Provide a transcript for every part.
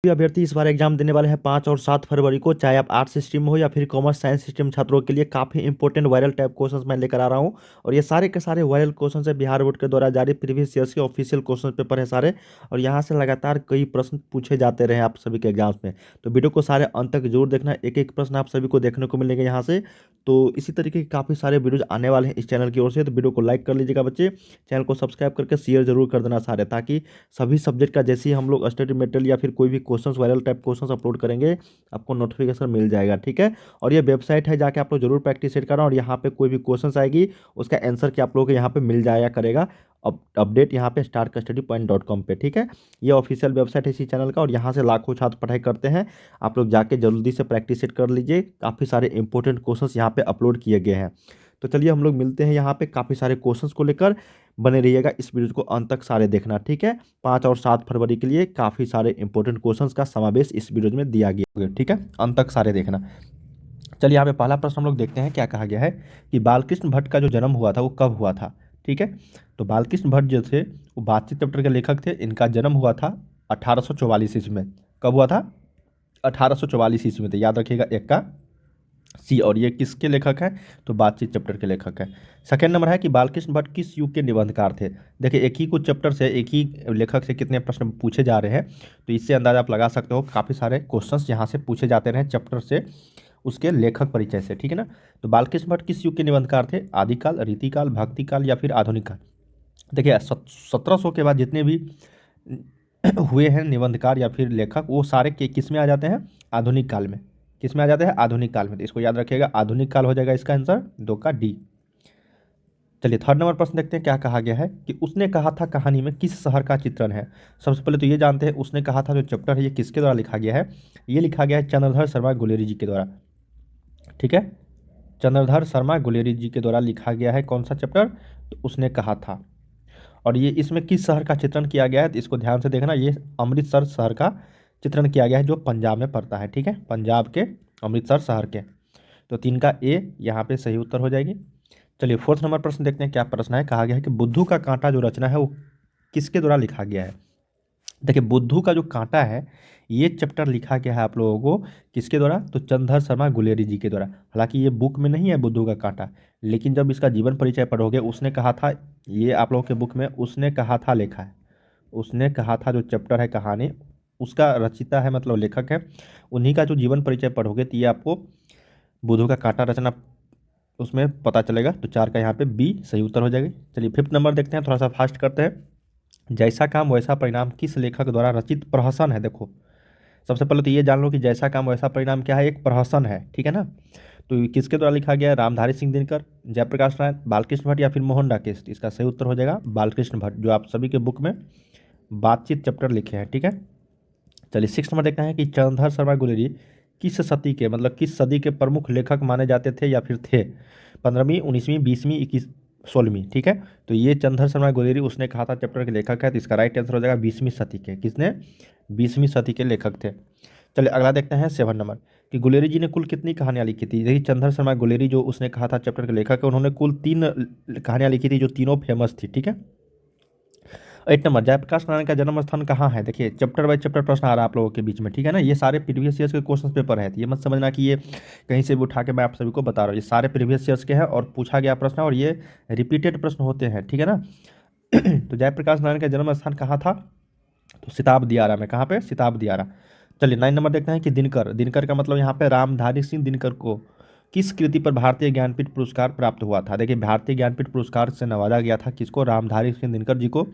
भी अभ्यर्थी इस बार एग्जाम देने वाले हैं 5 और 7 फरवरी को, चाहे आप आर्ट्स स्ट्रीम हो या फिर कॉमर्स साइंस स्ट्रीम छात्रों के लिए काफ़ी इंपॉर्टेंट वायरल टाइप क्वेश्चंस मैं लेकर आ रहा हूं। और ये सारे के सारे वायरल क्वेश्चंस है बिहार बोर्ड के द्वारा जारी प्रीवियस ईयर्स के ऑफिशियल क्वेश्चन पेपर है सारे। और यहाँ से लगातार कई प्रश्न पूछे जाते रहे आप सभी के एग्जाम्स में। तो वीडियो को सारे अंत तक जरूर देखना, एक एक प्रश्न आप सभी को देखने को मिलेंगे यहाँ से। तो इसी तरीके के काफ़ी सारे वीडियोज आने वाले हैं इस चैनल की ओर से, तो वीडियो को लाइक कर लीजिएगा बच्चे, चैनल को सब्सक्राइब करके शेयर जरूर कर देना सारे, ताकि सभी सब्जेक्ट का जैसे ही हम लोग स्टडी मटेरियल या फिर कोई भी questions viral type questions upload करेंगे आपको नोटिफिकेशन मिल जाएगा, ठीक है। और ये वेबसाइट है, जाके आप लोग जरूर प्रैक्टिस सेट करना, और यहाँ पे कोई भी क्वेश्चंस आएगी उसका आंसर क्या आप लोगों को यहाँ पे मिल जाया करेगा अपडेट यहाँ पे starkstudy.com पे, ठीक है। ये ऑफिशियल वेबसाइट है इसी चैनल का, और यहाँ से लाखों छात्र पढ़ाई करते हैं। आप लोग जाके जल्दी से प्रैक्टिस सेट कर लीजिए, काफ़ी सारे इंपॉर्टेंट क्वेश्चंस यहाँ पे अपलोड किए गए हैं। तो चलिए हम लोग मिलते हैं यहाँ पे काफ़ी सारे क्वेश्चंस को लेकर। बने रहिएगा इस वीडियो को अंत तक सारे देखना, ठीक है। 5 और 7 फरवरी के लिए काफ़ी सारे इंपॉर्टेंट क्वेश्चंस का समावेश इस वीडियो में दिया गया है, ठीक है। अंत तक सारे देखना। चलिए यहाँ पे पहला प्रश्न हम लोग देखते हैं क्या कहा गया है कि बालकृष्ण भट्ट का जो जन्म हुआ था वो कब हुआ था, ठीक है। तो बालकृष्ण भट्ट जो थे वो बातचीत चैप्टर के लेखक थे। इनका जन्म हुआ था 1844 ईस्वी में। कब हुआ था? 1844 ईस्वी में। तो याद रखिएगा एक का सी। और ये किसके लेखक हैं? तो बातचीत चैप्टर के लेखक हैं। सेकेंड नंबर है कि बालकृष्ण भट्ट किस युग के निबंधकार थे। देखिए एक ही कुछ चैप्टर से एक ही लेखक से कितने प्रश्न पूछे जा रहे हैं, तो इससे अंदाजा आप लगा सकते हो काफ़ी सारे क्वेश्चंस यहाँ से पूछे जाते रहे चैप्टर से, उसके लेखक परिचय से, ठीक है ना। तो बालकृष्ण भट्ट किस युग के निबंधकार थे? आदिकाल, रीतिकाल, भक्तिकाल या फिर आधुनिक काल। देखिए 1700 के बाद जितने भी हुए हैं निबंधकार या फिर लेखक, वो सारे के किस में आ जाते हैं? आधुनिक काल में। किस में आ जाते हैं? आधुनिक काल में। तो इसको याद रखिएगा, आधुनिक काल हो जाएगा इसका आंसर, 2 का डी। चलिए थर्ड नंबर प्रश्न देखते हैं क्या कहा गया है कि उसने कहा था कहानी में किस शहर का चित्रण है। सबसे पहले तो ये जानते हैं उसने कहा था जो चैप्टर है ये किसके द्वारा लिखा गया है। ये लिखा गया है चंद्रधर शर्मा गुलेरी जी के द्वारा, ठीक है। चंद्रधर शर्मा गुलेरी जी के द्वारा लिखा गया है कौन सा चैप्टर? तो उसने कहा था। और ये इसमें किस शहर का चित्रण किया गया है, तो इसको ध्यान से देखना। ये अमृतसर शहर का चित्रण किया गया है जो पंजाब में पड़ता है, ठीक है। पंजाब के अमृतसर शहर के। तो 3 का ए यहाँ पे सही उत्तर हो जाएगी। चलिए फोर्थ नंबर प्रश्न देखते हैं क्या प्रश्न है। कहा गया है कि बुद्धू का कांटा जो रचना है वो किसके द्वारा लिखा गया है। देखिए बुद्धू का जो कांटा है ये चैप्टर लिखा गया है आप लोगों को किसके द्वारा? तो चंद्रधर शर्मा गुलेरी जी के द्वारा। हालांकि ये बुक में नहीं है बुद्धू का कांटा, लेकिन जब इसका जीवन परिचय पढ़ोगे उसने कहा था, ये आप लोगों के बुक में उसने कहा था लिखा है। उसने कहा था जो चैप्टर है कहानी उसका रचिता है मतलब लेखक है, उन्हीं का जो जीवन परिचय पढ़ोगे तो ये आपको बुद्धू का कांटा रचना उसमें पता चलेगा। तो 4 का यहाँ पे बी सही उत्तर हो जाएगी। चलिए फिफ्थ नंबर देखते हैं, थोड़ा सा फास्ट करते हैं। जैसा काम वैसा परिणाम किस लेखक द्वारा रचित प्रहसन है। देखो सबसे पहले तो ये जान लो कि जैसा काम वैसा परिणाम क्या है, एक प्रहसन है, ठीक है ना। तो ये किसके द्वारा लिखा गया है? रामधारी सिंह दिनकर, जयप्रकाश नारायण, बालकृष्ण भट्ट या फिर मोहन डाकेश। इसका सही उत्तर हो जाएगा बालकृष्ण भट्ट, जो आप सभी के बुक में बातचीत चैप्टर लिखे हैं, ठीक है। चलिए सिक्स नंबर देखते हैं कि चंद्रधर शर्मा गुलेरी किस सदी के मतलब किस सदी के प्रमुख लेखक माने जाते थे या फिर थे? 15वीं, 19वीं, 20वीं, 21, 16वीं, ठीक है। तो ये चंद्रधर शर्मा गुलेरी उसने कहा था चैप्टर के लेखक है, तो इसका राइट आंसर हो जाएगा 20वीं सदी के। किसने? 20वीं सदी के लेखक थे। चलिए अगला देखते हैं 7 नंबर कि गुलेरी जी ने कुल कितनी कहानियाँ लिखी थी। देखिए चंद्रधर शर्मा गुलेरी जो उसने कहा था चैप्टर के लेखक है, उन्होंने कुल 3 कहानियाँ लिखी थी जो तीनों फेमस थी, ठीक है। 8 नंबर जयप्रकाश नारायण का जन्म स्थान कहाँ है। देखिए चैप्टर बाय चैप्टर प्रश्न आ रहा है आप लोगों के बीच में, ठीक है ना। ये सारे प्रीवियस ईयर्स के क्वेश्चन पेपर है, तो ये मत समझना कि ये कहीं से भी उठा के मैं आप सभी को बता रहा हूँ। ये सारे प्रीवियस ईयर्स के हैं और पूछा गया प्रश्न है, और ये रिपीटेड प्रश्न होते हैं, ठीक है ना। तो जयप्रकाश नारायण का जन्म स्थान कहाँ था? तो सिताब दियारा में। कहाँ पे? सिताब दियारा। चलिए 9 नंबर देखते हैं कि दिनकर, दिनकर का मतलब यहाँ पे रामधारी सिंह दिनकर को किस कृति पर भारतीय ज्ञानपीठ पुरस्कार प्राप्त हुआ था। देखिए भारतीय ज्ञानपीठ पुरस्कार से नवाजा गया था किसको? रामधारी सिंह दिनकर जी को।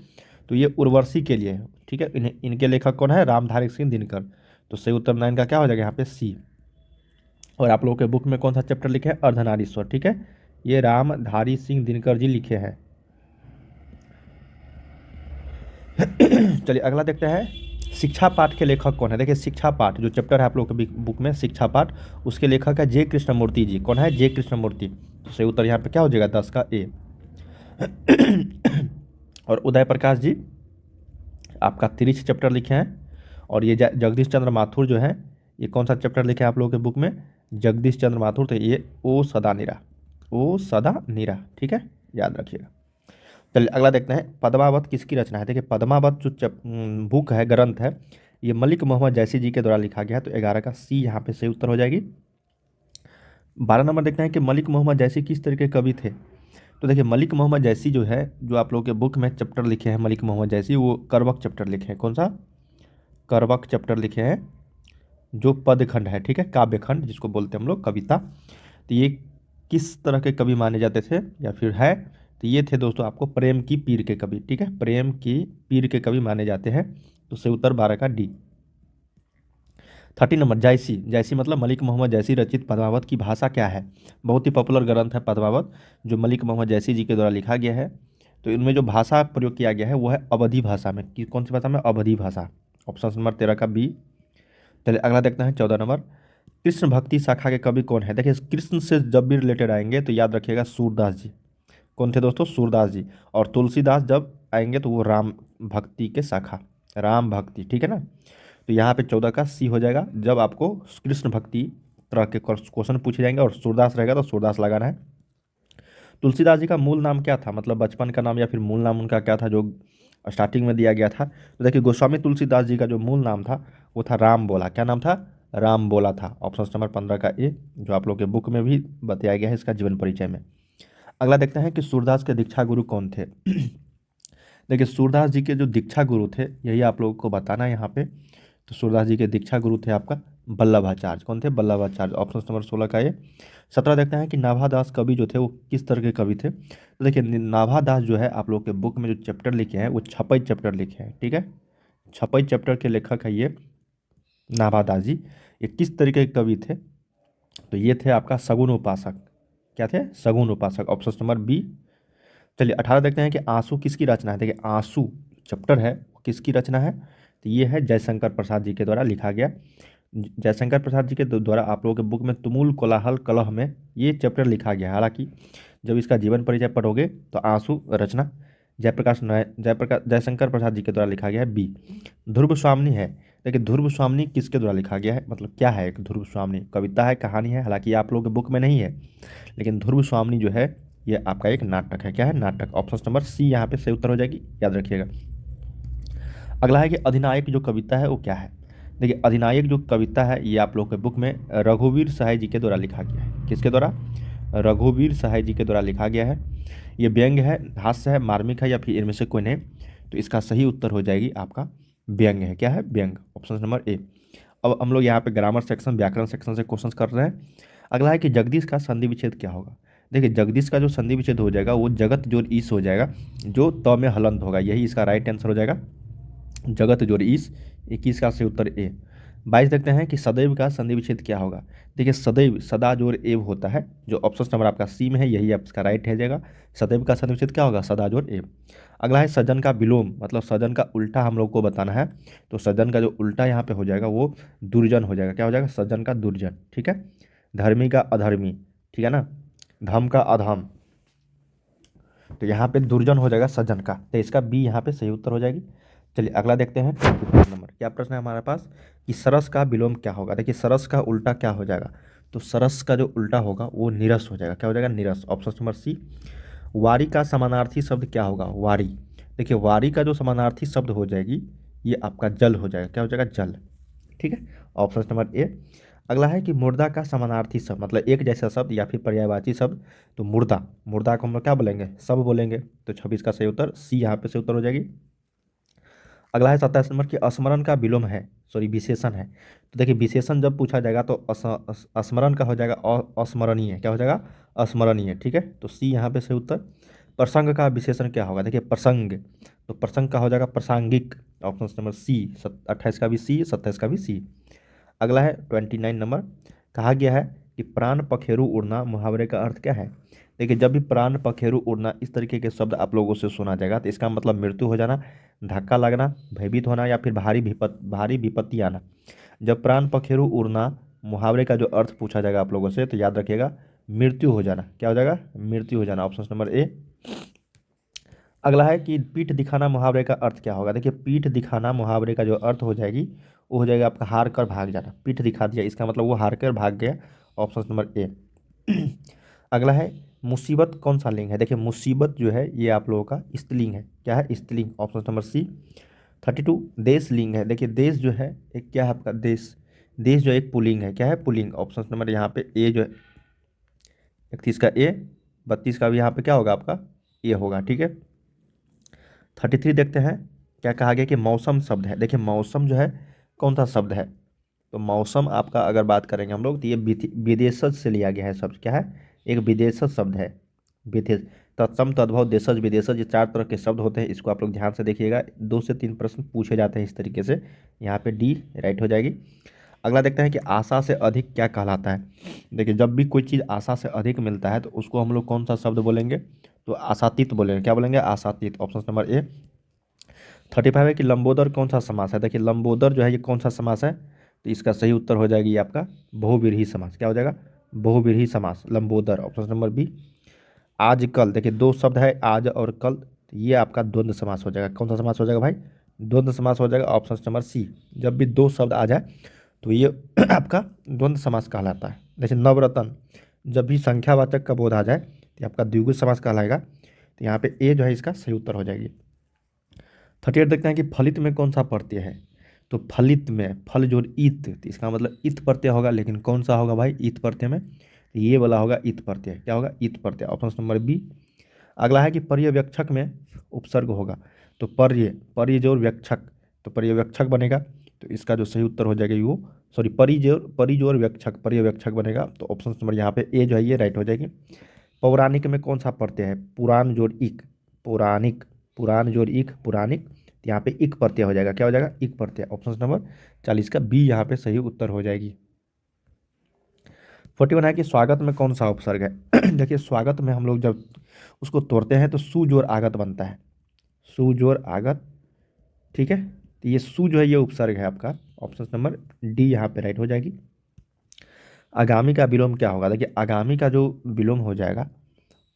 तो ये उर्वशी के लिए है, ठीक है। इनके लेखक कौन है? रामधारी सिंह दिनकर। तो सही उत्तर 9 का क्या हो जाएगा यहाँ पे? सी। और आप लोगों के बुक में कौन सा चैप्टर लिखे हैं? अर्धनारीश्वर, ठीक है। ये रामधारी सिंह दिनकर जी लिखे हैं। चलिए अगला देखते हैं शिक्षा पाठ के लेखक कौन है। देखिए शिक्षा पाठ जो चैप्टर है आप लोगों के बुक में शिक्षा पाठ, उसके लेखक है जे कृष्णमूर्ति जी। कौन है? जे कृष्णमूर्ति। तो सही उत्तर यहाँ पे क्या हो जाएगा? 10 का ए। और उदय प्रकाश जी आपका 30 चैप्टर लिखे हैं। और ये जगदीश चंद्र माथुर जो है ये कौन सा चैप्टर लिखे हैं आप लोगों के बुक में? जगदीश चंद्र माथुर। तो ये ओ सदा नीरा, ओ सदा नीरा, ठीक है, याद रखिएगा। चलिए अगला देखते हैं पद्मावत किसकी रचना है। देखिए पद्मावत जो बुक है, ग्रंथ है, ये मलिक मोहम्मद जैसी जी के द्वारा लिखा गया है, तो 11 का सी यहाँ पे सही उत्तर हो जाएगी। 12 नंबर देखते हैं कि मलिक मोहम्मद जैसी किस तरह के कवि थे। तो देखिए मलिक मोहम्मद जैसी जो है, जो आप लोगों के बुक में चैप्टर लिखे हैं मलिक मोहम्मद जैसी, वो करवक चैप्टर लिखे हैं। कौन सा? करवक चैप्टर लिखे हैं, जो पदखंड है, ठीक है, काव्य खंड जिसको बोलते हैं हम लोग, कविता। तो ये किस तरह के कवि माने जाते थे या फिर है? तो ये थे दोस्तों आपको प्रेम की पीर के कवि, ठीक है, प्रेम की पीर के कवि माने जाते हैं। तो सही उत्तर 12 का डी। 30 नंबर जायसी, जायसी मतलब मलिक मोहम्मद जैसी रचित पद्मावत की भाषा क्या है? बहुत ही पॉपुलर ग्रंथ है पद्मावत, जो मलिक मोहम्मद जैसी जी के द्वारा लिखा गया है। तो इनमें जो भाषा प्रयोग किया गया है वो है अवधी भाषा में। कौन सी भाषा में? अवधी भाषा। ऑप्शन नंबर 13 का बी। चलिए अगला देखते हैं 14 नंबर। कृष्ण भक्ति शाखा के कवि कौन है? देखिए कृष्ण से जब भी रिलेटेड आएंगे तो याद रखिएगा सूरदास जी। कौन थे दोस्तों? सूरदास जी। और तुलसीदास जब आएंगे तो वो राम भक्ति के शाखा, राम भक्ति, ठीक है ना। तो यहाँ पे 14 का सी हो जाएगा। जब आपको कृष्ण भक्ति तरह के क्वेश्चन पूछे जाएंगे और सूरदास रहेगा तो सूरदास लगाना है। तुलसीदास जी का मूल नाम क्या था, मतलब बचपन का नाम या फिर मूल नाम उनका क्या था जो स्टार्टिंग में दिया गया था? तो देखिए गोस्वामी तुलसीदास जी का जो मूल नाम था वो था राम बोला। क्या नाम था? राम बोला था। ऑप्शन नंबर 15 का ए, जो आप लोग के बुक में भी बताया गया है इसका जीवन परिचय में। अगला देखते हैं कि सूरदास के दीक्षा गुरु कौन थे। देखिए सूरदास जी के जो दीक्षा गुरु थे यही आप लोगों को बताना है यहाँ पे। तो सूरदास जी के दीक्षा गुरु थे आपका वल्लभाचार्य। कौन थे? वल्लभाचार्य। ऑप्शन नंबर 16 का ये। 17 देखते हैं कि नाभादास कवि जो थे वो किस तरह के कवि थे। तो देखिए नाभादास जो है आप लोग के बुक में जो चैप्टर लिखे हैं वो छपई चैप्टर लिखे हैं, ठीक है, छपई चैप्टर के लेखक है ये नाभादास जी। ये किस तरीके के कवि थे? तो ये थे आपका सगुन उपासक। क्या थे? सगुन उपासक। Option number B. चलिए 18 देखते हैं कि आंसू किसकी रचना है। देखिए आंसू चैप्टर है वो किसकी रचना है? तो ये है जयशंकर प्रसाद जी के द्वारा लिखा गया। जयशंकर प्रसाद जी के द्वारा आप लोगों के बुक में तुमुल कोलाहल कलह में ये चैप्टर लिखा गया है। हालांकि जब इसका जीवन परिचय पढ़ोगे तो आंसू रचना जयशंकर प्रसाद जी के द्वारा लिखा गया है बी। ध्रुव स्वामिनी है। देखिए ध्रुव स्वामिनी किसके द्वारा लिखा गया है, मतलब क्या है एक ध्रुव स्वामिनी? कविता है, कहानी है, हालांकि आप लोगों के बुक में नहीं है, लेकिन ध्रुव स्वामिनी जो है ये आपका एक नाटक है। क्या है? नाटक। ऑप्शन नंबर सी यहाँ पे सही उत्तर हो जाएगी, याद रखिएगा। अगला है कि अधिनायक जो कविता है वो क्या है। देखिए अधिनायक जो कविता है ये आप लोग के बुक में रघुवीर सहाय जी के द्वारा लिखा गया है। किसके द्वारा? रघुवीर सहाय जी के द्वारा लिखा गया है। ये व्यंग है, हास्य है, मार्मिक है, या फिर इनमें से कोई नहीं। तो इसका सही उत्तर हो जाएगी आपका व्यंग है। क्या है? व्यंग। Option number A. अब हम लोग यहाँ पे ग्रामर सेक्शन, व्याकरण सेक्शन से क्वेश्चन कर रहे हैं। अगला है कि जगदीश का संधि विच्छेद क्या होगा। देखिए जगदीश का जो संधि विच्छेद हो जाएगा वो जगत जोड़ ईस हो जाएगा, जो त में हलंत होगा, यही इसका राइट आंसर हो जाएगा, जगत जोड़ ईस। 21 का सही उत्तर ए। 22 देखते हैं कि सदैव का संधि विच्छेद क्या होगा। देखिए सदैव सदा जोड़ एव होता है, जो ऑप्शन नंबर आपका सी में है यही आपका राइट है जाएगा। सदैव का संधि विच्छेद क्या होगा? सदा जोड़ एव। अगला है सजन का विलोम, मतलब सजन का उल्टा हम लोग को बताना है। तो सजन का जो उल्टा यहाँ पे हो जाएगा वो दुर्जन हो जाएगा। क्या हो जाएगा? सजन का दुर्जन, ठीक है। धर्मी का अधर्मी, ठीक है ना। धम का अधम, तो यहाँ पे दुर्जन हो जाएगा सजन का, तो इसका बी यहाँ पे सही उत्तर हो जाएगी। चलिए अगला देखते हैं 24 नंबर। क्या प्रश्न है हमारे पास कि सरस का विलोम क्या होगा। देखिए सरस का उल्टा क्या हो जाएगा। तो सरस का जो उल्टा होगा वो निरस हो जाएगा। क्या हो जाएगा? निरस। Option number C. वारी का समानार्थी शब्द क्या होगा? वारी। देखिए वारी का जो समानार्थी शब्द हो जाएगी ये आपका जल हो जाएगा। क्या हो जाएगा? जल, ठीक है। Option number A. अगला है कि मुर्दा का समानार्थी शब्द, मतलब एक जैसा शब्द या फिर पर्यायवाची शब्द। तो मुर्दा, मुर्दा को हम लोग क्या बोलेंगे? सब बोलेंगे। तो 26 का सही उत्तर सी यहाँ पे सही उत्तर हो जाएगी। अगला है 27 नंबर की स्मरण का विलोम है, सॉरी विशेषण है। तो देखिए विशेषण जब पूछा जाएगा तो स्मरण का हो जाएगा अस्मरणीय। क्या हो जाएगा? अस्मरणीय, ठीक है। तो सी यहाँ पे सही उत्तर। प्रसंग का विशेषण क्या होगा। देखिए प्रसंग, तो प्रसंग का हो जाएगा प्रासंगिक। ऑप्शन नंबर सी। 28 का भी सी, 27 का भी सी। अगला है 29 नंबर। कहा गया है कि प्राण पखेरु उड़ना मुहावरे का अर्थ क्या है। देखिए जब भी प्राण पखेरु उड़ना इस तरीके के शब्द आप लोगों से सुना जाएगा तो इसका मतलब मृत्यु हो जाना, धक्का लगना, भयभीत होना, या फिर भारी विपत्ति आना। जब प्राण पखेरु उड़ना मुहावरे का जो अर्थ पूछा जाएगा आप लोगों से तो याद रखिएगा मृत्यु हो जाना। क्या हो जाएगा? मृत्यु हो जाना। Option number A. अगला है कि पीठ दिखाना मुहावरे का अर्थ क्या होगा। देखिए पीठ दिखाना मुहावरे का जो अर्थ हो जाएगी वो हो जाएगा आपका हार कर भाग जाना। पीठ दिखा दिया इसका मतलब वो हार कर भाग गया। Option number A. अगला है मुसीबत कौन सा लिंग है। देखिए मुसीबत जो है ये आप लोगों का स्त्रीलिंग है। क्या है? स्त्रीलिंग। ऑप्शन नंबर सी। 32 देश लिंग है। देखिए देश जो है एक क्या है आपका, देश देश जो एक पुलिंग है, क्या है पुलिंग। ऑप्शन नंबर यहाँ पे ए जो है 31 का ए, 32 का भी यहाँ पे क्या होगा आपका ए होगा, ठीक है। 33 देखते हैं क्या कहा गया कि मौसम शब्द है। देखिए मौसम जो है कौन सा शब्द है, तो मौसम आपका अगर बात करेंगे हम लोग तो ये विदेशज से लिया गया है शब्द, क्या है एक विदेशज शब्द है। विदेश तत्सम तद्भव देशज विदेशज, ये 4 तरह के शब्द होते हैं, इसको आप लोग ध्यान से देखिएगा, 2 से 3 प्रश्न पूछे जाते हैं इस तरीके से। यहाँ पे डी राइट हो जाएगी। अगला देखते हैं कि आशा से अधिक क्या कहलाता है। देखिए जब भी कोई चीज़ आशा से अधिक मिलता है तो उसको हम लोग कौन सा शब्द बोलेंगे, तो आशातीत बोलेंगे, क्या बोलेंगे आशातीत। Option number A. 35 है कि लंबोदर कौन सा समास है। देखिए लंबोदर जो है ये कौन सा समास है, तो इसका सही उत्तर हो जाएगी ये आपका बहुव्रीहि समास, क्या हो जाएगा बहुव्रीहि समास लंबोदर। Option number B. आज कल, देखिए 2 शब्द है आज और कल, तो ये आपका द्वंद्व समास हो जाएगा। कौन सा समास हो जाएगा भाई, द्वंद्व समास हो जाएगा। Option number C. जब भी 2 शब्द आ जाए तो ये आपका द्वंद्व समास कहलाता है। जैसे नवरत्न, जब भी संख्यावाचक का बोध आ जाए तो ये आपका द्विगु समास कहलाएगा। तो यहाँ पे ए जो है इसका सही उत्तर हो जाएगी। 38 देखते हैं कि फलित में कौन सा प्रत्यय है, तो फलित में फल जोड़ इत, तो इसका मतलब इत प्रत्यय होगा, लेकिन कौन सा होगा भाई इत प्रत्यय में, तो ये वाला होगा इत प्रत्यय, क्या होगा इत प्रत्यय। Option number B. अगला है कि पर्यवेक्षक में उपसर्ग होगा, तो पर्य जोड़ व्यक्षक, तो पर्यवेक्षक बनेगा, तो इसका जो सही उत्तर हो जाएगा वो सॉरी परिजोर व्यक्षक पर्यवेक्षक बनेगा। तो ऑप्शन नंबर यहाँ पे ए जो है ये राइट हो जाएगी। पौराणिक में कौन सा प्रत्यय है, पुराण जोड़ इक, पौराणिक, पुराण जोड़ इक पुराणिक, तो यहाँ पे इक प्रत्यय हो जाएगा, क्या हो जाएगा इक प्रत्यय। ऑप्शन नंबर 40 का बी यहाँ पे सही उत्तर हो जाएगी। 41 है कि स्वागत में कौन सा उपसर्ग है। देखिए स्वागत में हम लोग जब उसको तोड़ते हैं तो सु जोड़ आगत बनता है, सु जोड़ आगत, ठीक है। तो ये सु जो है ये उपसर्ग है आपका। ऑप्शन नंबर डी यहाँ पे राइट हो जाएगी। आगामी का विलोम क्या होगा, देखिए आगामी का जो विलोम हो जाएगा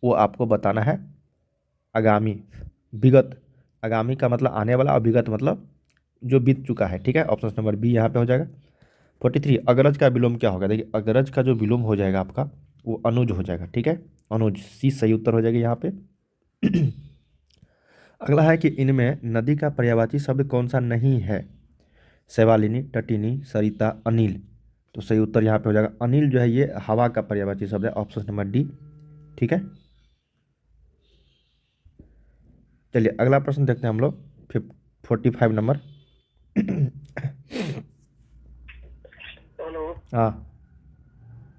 वो आपको बताना है। आगामी विगत, आगामी का मतलब आने वाला, और विगत मतलब जो बीत चुका है, ठीक है। ऑप्शन नंबर बी यहाँ पे हो जाएगा। 43 अग्रज का विलोम क्या होगा, देखिए अग्रज का जो विलोम हो जाएगा आपका वो अनुज हो जाएगा, ठीक है अनुज, सी सही उत्तर हो जाएगा यहाँ पे। अगला है कि इनमें नदी का पर्यायवाची शब्द कौन सा नहीं है, शैवालिनी, तटिनी, सरिता, अनिल, तो सही उत्तर यहाँ पे हो जाएगा अनिल जो है ये हवा का पर्यायवाची शब्द है। ऑप्शन नंबर डी, ठीक है। चलिए अगला प्रश्न देखते हैं हम लोग 45 नंबर। हेलो, हाँ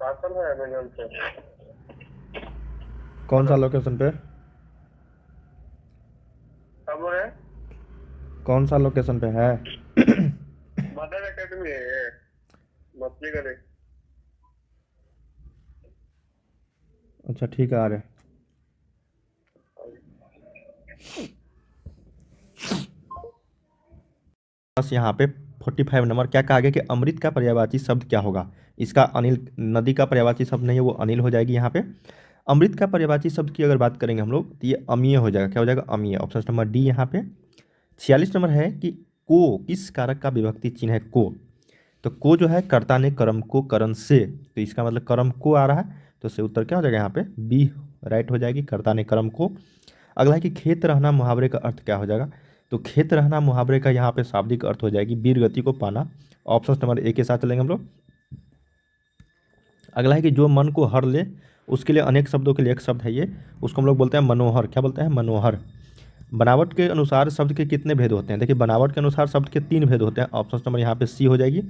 पार्सल है अमेजोन से। कौन सा हेलो, लोकेशन पे, क्या बोल रहे हैं? कौन सा लोकेशन पे है। मदर एकेडमी है ये, मछली गली। अच्छा ठीक है आ रहे। बस यहाँ पे 45 नंबर क्या कहा गया कि अमृत का पर्यायवाची शब्द क्या होगा। इसका अनिल, नदी का पर्यायवाची शब्द नहीं है वो अनिल हो जाएगी यहाँ पे। अमृत का पर्यायवाची शब्द की अगर बात करेंगे हम लोग तो ये अमीय हो जाएगा, क्या हो जाएगा अमीय। ऑप्शन नंबर डी यहाँ पे। 46 नंबर है कि को किस कारक का विभक्ति चिन्ह है को, तो को जो है कर्ता ने कर्म को करण से, तो इसका मतलब कर्म को आ रहा है, तो इससे उत्तर क्या हो जाएगा यहाँ पे बी राइट हो जाएगी, कर्ता ने कर्म को। अगला है कि खेत रहना मुहावरे का अर्थ क्या हो जाएगा, तो खेत रहना मुहावरे का यहाँ पे शाब्दिक अर्थ हो जाएगी वीर गति को पाना। ऑप्शन नंबर ए के साथ चलेंगे हम लोग। अगला है कि जो मन को हर ले, उसके लिए अनेक शब्दों के लिए एक शब्द है ये, उसको हम लोग बोलते हैं मनोहर, क्या बोलते हैं मनोहर। बनावट के अनुसार शब्द के कितने भेद होते हैं, देखिए बनावट के अनुसार शब्द के 3 भेद होते हैं। ऑप्शन नंबर यहाँ पे सी हो जाएगी।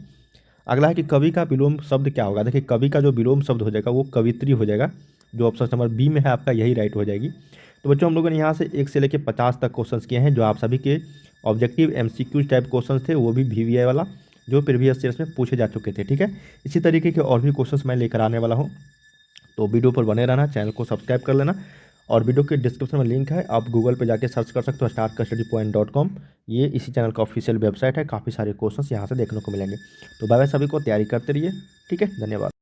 अगला है कि कवि का विलोम शब्द क्या होगा, देखिए कवि का जो विलोम शब्द हो जाएगा वो कवित्री हो जाएगा, जो ऑप्शन नंबर बी में है आपका यही राइट हो जाएगी। तो बच्चों हम लोगों ने यहाँ से 1 से लेकर 50 तक क्वेश्चंस किए हैं, जो आप सभी के ऑब्जेक्टिव एमसीक्यू टाइप क्वेश्चंस थे, वो भी वीवीआई वाला जो प्रीवियस ईयर्स में पूछे जा चुके थे, ठीक है। इसी तरीके के और भी क्वेश्चंस मैं लेकर आने वाला हूँ, तो वीडियो पर बने रहना, चैनल को सब्सक्राइब कर लेना, और वीडियो के डिस्क्रिप्शन में लिंक है, आप गूगल पे जाके सर्च कर सकते हो startkastudypoint.com, ये इसी चैनल का ऑफिशियल वेबसाइट है, काफ़ी सारे क्वेश्चंस यहाँ से देखने को मिलेंगे। तो बाय बाय सभी को, तैयारी करते रहिए, ठीक है, धन्यवाद।